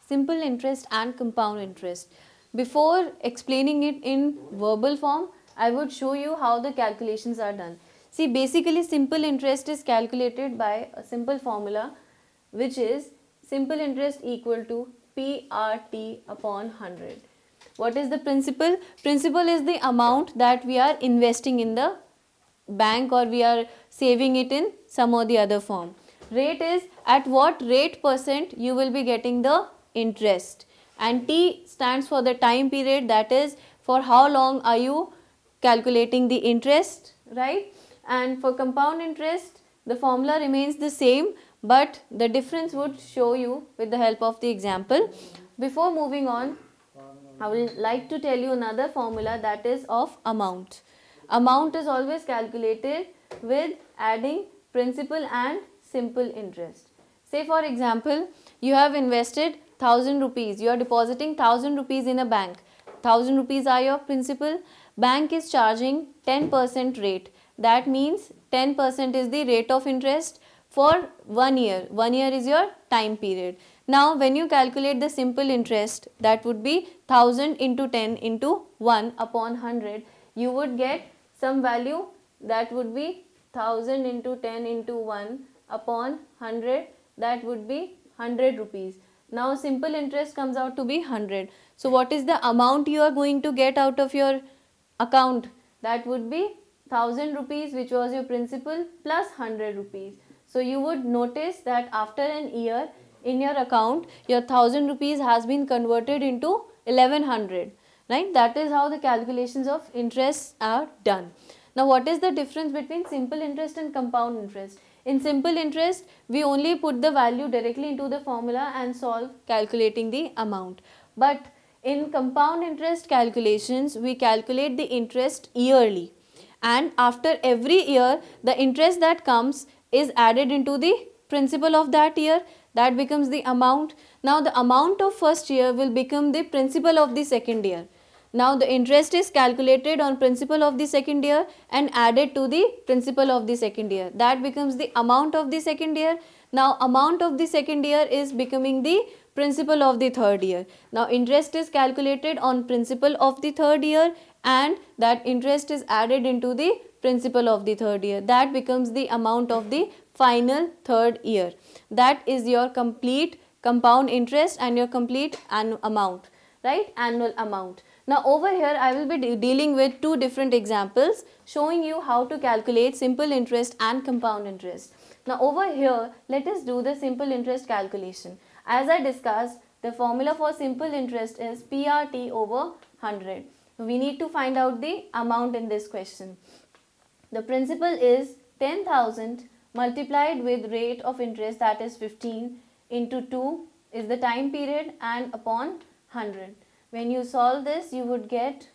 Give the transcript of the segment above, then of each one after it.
simple interest and compound interest. Before explaining it in verbal form, I would show you how the calculations are done. See, basically simple interest is calculated by a simple formula, which is simple interest equal to PRT upon 100. What is the principal? Principal is the amount that we are investing in the bank, or we are saving it in some or the other form. Rate is at what rate percent you will be getting the interest, and T stands for the time period, that is for how long are you calculating the interest, right? And for compound interest the formula remains the same, but the difference would show you with the help of the example. Before moving on, I would like to tell you another formula, that is of amount. Amount is always calculated with adding principal and simple interest. Say for example, you have invested 1000 rupees, you are depositing 1000 rupees in a bank. 1000 rupees are your principal. Bank is charging 10% rate. That means 10% is the rate of interest for 1 year. 1 year is your time period. Now when you calculate the simple interest, that would be 1000 into 10 into 1 upon 100. You would get some value, that would be 1000 into 10 into 1 upon 100, that would be 100 rupees. Now simple interest comes out to be 100. So what is the amount you are going to get out of your account? That would be 1000 rupees, which was your principal, plus 100 rupees. So you would notice that after an year in your account, your 1000 rupees has been converted into 1100, right? That is how the calculations of interest are done. Now what is the difference between simple interest and compound interest? In simple interest, we only put the value directly into the formula and solve calculating the amount. But in compound interest calculations, we calculate the interest yearly, and after every year the interest that comes is added into the principal of that year. That becomes the amount. Now the amount of first year will become the principal of the second year. Now the interest is calculated on principal of the second year and added to the principal of the second year. That becomes the amount of the second year. Now amount of the second year is becoming the principal of the third year. Now interest is calculated on principal of the third year, and that interest is added into the principal of the third year. That becomes the amount of the final third year. That is your complete compound interest and your complete amount, right? Annual amount. Now over here I will be dealing with two different examples showing you how to calculate simple interest and compound interest. Now over here let us do the simple interest calculation. As I discussed, the formula for simple interest is PRT over 100. We need to find out the amount in this question. The principal is 10,000 multiplied with rate of interest, that is 15, into 2 is the time period, and upon 100. When you solve this, you would get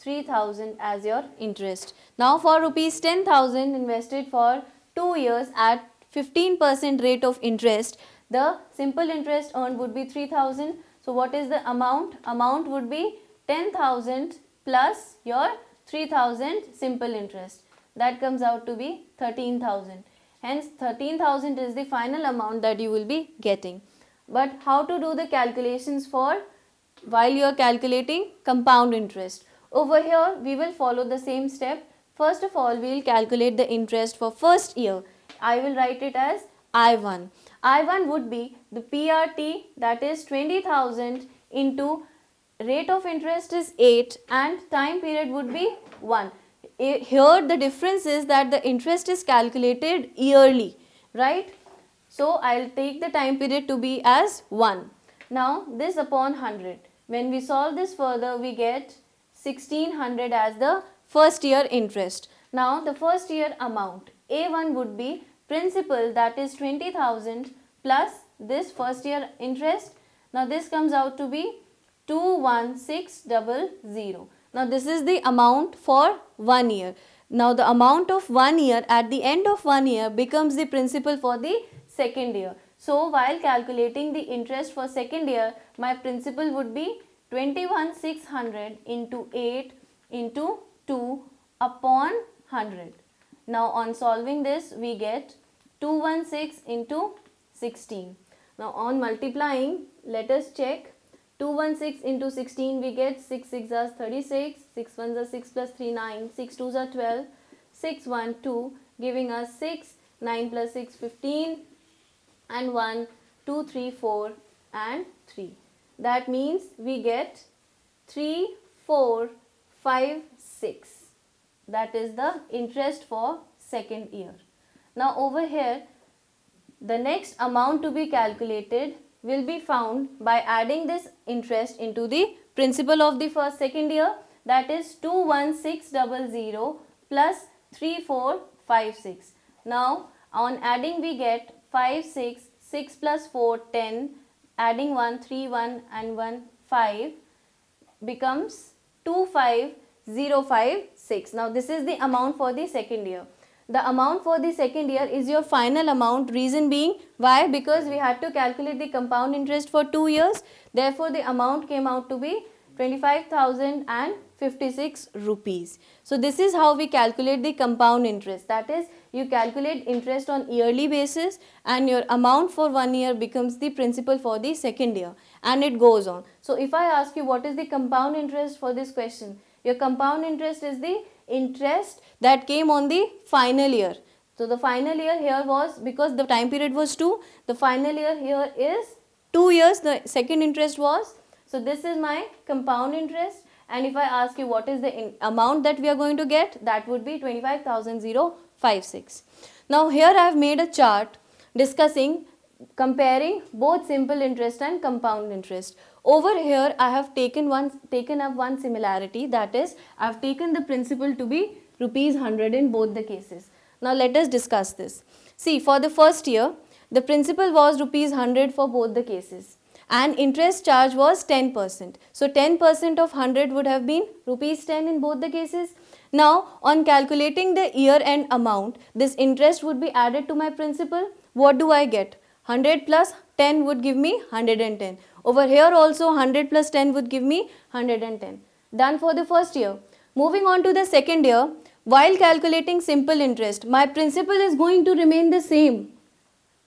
3000 as your interest. Now for rupees 10,000 invested for 2 years at 15% rate of interest, the simple interest earned would be 3000. So what is the amount? Amount would be 10,000 plus your 3000 simple interest. That comes out to be 13,000. Hence 13,000 is the final amount that you will be getting. But how to do the calculations for while you are calculating compound interest? Over here we will follow the same step. First of all, we will calculate the interest for first year. I will write it as I1. I1 would be the PRT, that is 20,000 into rate of interest is 8 and time period would be 1. Here the difference is that the interest is calculated yearly, right? So I'll take the time period to be as 1. Now this upon 100. When we solve this further, we get 1600 as the first year interest. Now the first year amount, A1 would be principal, that is 20,000 plus this first year interest. Now this comes out to be 21600. Now this is the amount for 1 year. Now the amount of 1 year at the end of 1 year becomes the principal for the second year. So while calculating the interest for second year, my principal would be 21,600 into 8 into 2 upon 100. Now on solving this, we get 216 into 16. Now on multiplying, let us check. 216 into 16 we get 6 6 are 36, 6 1 are 6 plus 3 9, 6 2 are 12, 6 1 2 giving us 6, 9 plus 6 15 and 1 2 3 4 and 3. That means we get 3 4 5 6. That is the interest for second year. Now over here, the next amount to be calculated will be found by adding this interest into the principal of the second year, that is 21600 plus 3456. Now on adding we get 5 6, 6 plus 4 10, adding 1 3 1 and 1 5 becomes 25056. Now this is the amount for the second year. The amount for the second year is your final amount. Reason being, why? Because we had to calculate the compound interest for 2 years. Therefore, the amount came out to be 25,056 rupees. So this is how we calculate the compound interest. That is, you calculate interest on yearly basis and your amount for 1 year becomes the principal for the second year, and it goes on. So if I ask you what is the compound interest for this question, your compound interest is the interest that came on the final year. So the final year here was, because the time period was 2, the final year here is 2 years, the second interest was. So this is my compound interest, and if I ask you what is the amount that we are going to get, that would be 25,056. Now here I have made a chart discussing, comparing both simple interest and compound interest. Over here I have taken up one similarity, that is, I have taken the principal to be rupees 100 in both the cases. Now let us discuss this. See, for the first year, the principal was rupees 100 for both the cases, and interest charge was 10%. So 10% of 100 would have been rupees 10 in both the cases. Now on calculating the year end amount, this interest would be added to my principal. What do I get? 100 plus 10 would give me 110. Over here also 100 plus 10 would give me 110. Done for the first year. Moving on to the second year, while calculating simple interest, my principal is going to remain the same.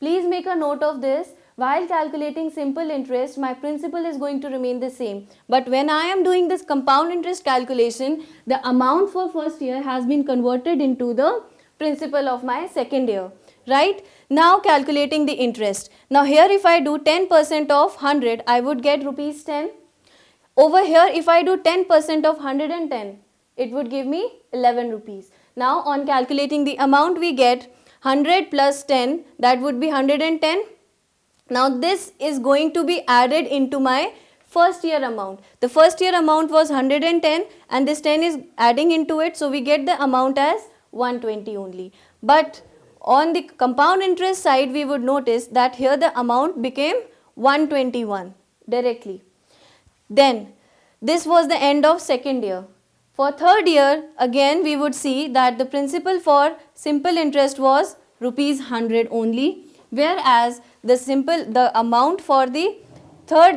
Please make a note of this. While calculating simple interest, my principal is going to remain the same. But when I am doing this compound interest calculation, the amount for first year has been converted into the principal of my second year. Right? Now calculating the interest. Now here if I do 10% of 100, I would get rupees 10. Over here if I do 10% of 110, it would give me 11 rupees. Now on calculating the amount, we get 100 plus 10, that would be 110. Now this is going to be added into my first year amount. The first year amount was 110 and this 10 is adding into it, so we get the amount as 120 only. But on the compound interest side, we would notice that here the amount became 121 directly. Then this was the end of second year. For third year, again we would see that the principal for simple interest was rupees 100 only, whereas the amount for the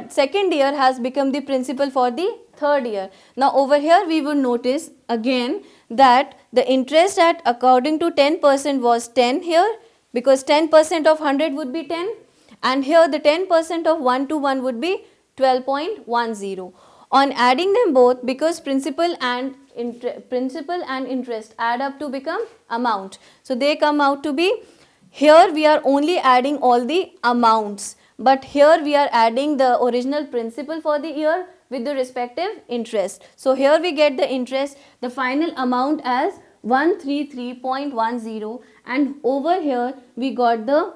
second year has become the principal for the third year. Now over here we would notice again that the interest at according to 10% was 10 here, because 10% of 100 would be 10, and here the 10% of 1 to 1 would be 12.10. On adding them both, because principal and interest add up to become amount, so they come out to be, here we are only adding all the amounts, but here we are adding the original principal for the year with the respective interest. So here we get the interest, the final amount as 133.10, and over here we got the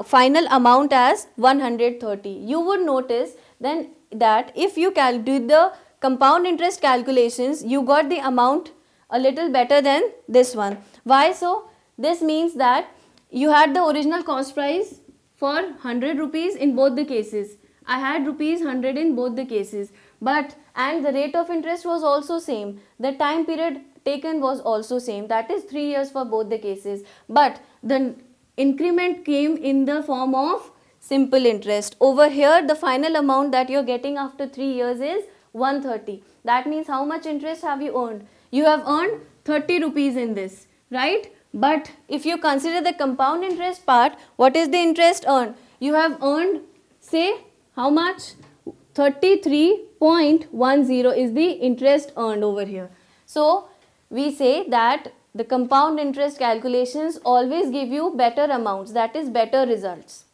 final amount as 130. You would notice then that if you did the compound interest calculations, you got the amount a little better than this one. Why so? This means that you had the original cost price for 100 rupees in both the cases. I had rupees 100 in both the cases, and the rate of interest was also same. The time period taken was also same, that is 3 years for both the cases, but the increment came in the form of simple interest. Over here the final amount that you are getting after 3 years is 130. That means how much interest have you earned? You have earned 30 rupees in this, right? But if you consider the compound interest part, what is the interest earned? you have earned, say, how much? 33.10 is the interest earned over here. So we say that the compound interest calculations always give you better amounts, that is better results.